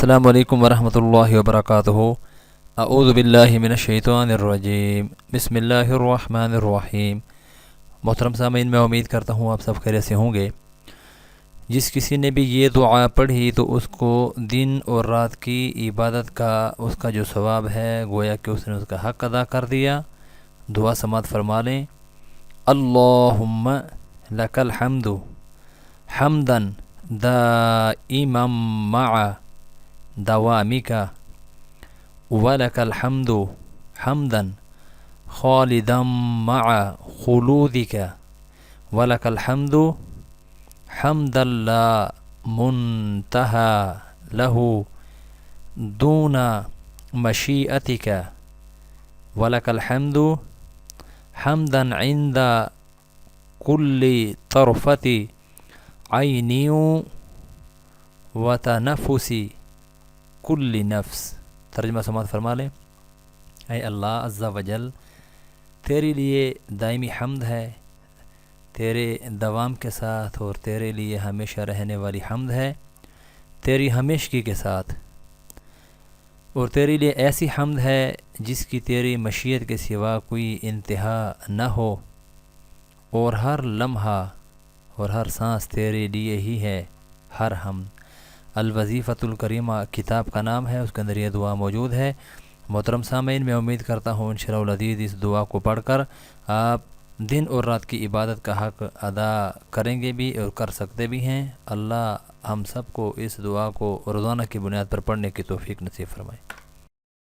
السلام علیکم ورحمۃ اللہ وبرکاتہ۔ اعوذ باللہ من الشیطان الرجیم، بسم اللہ الرحمن الرحیم۔ محترم سامعین، میں امید کرتا ہوں آپ سب خیریت سے ہوں گے۔ جس کسی نے بھی یہ دعا پڑھی تو اس کو دن اور رات کی عبادت کا اس کا جو ثواب ہے گویا کہ اس نے اس کا حق ادا کر دیا۔ دعا سماعت فرما لیں۔ اللہم لک الحمد حمدا دائما مع دوامک ولک الحمد حمدا خالدا مع خلودک ولک الحمد حمدا لا منتہى له دون مشیئتک ولک الحمد حمدا عند كل طرفة عین وتنفس کل نفس۔ ترجمہ سماعت فرما لیں۔ اے اللہ عز و جل، تیرے لیے دائمی حمد ہے، تیرے دوام کے ساتھ، اور تیرے لیے ہمیشہ رہنے والی حمد ہے تیری ہمیشگی کے ساتھ، اور تیرے لیے ایسی حمد ہے جس کی تیری مشیت کے سوا کوئی انتہا نہ ہو، اور ہر لمحہ اور ہر سانس تیرے لیے ہی ہے ہر حمد۔ الوظیفۃ الکریمہ کتاب کا نام ہے، اس کے اندر یہ دعا موجود ہے۔ محترم سامعین، میں امید کرتا ہوں انشاءاللہ العزیز اس دعا کو پڑھ کر آپ دن اور رات کی عبادت کا حق ادا کریں گے بھی اور کر سکتے بھی ہیں۔ اللہ ہم سب کو اس دعا کو روزانہ کی بنیاد پر پڑھنے کی توفیق نصیب فرمائے۔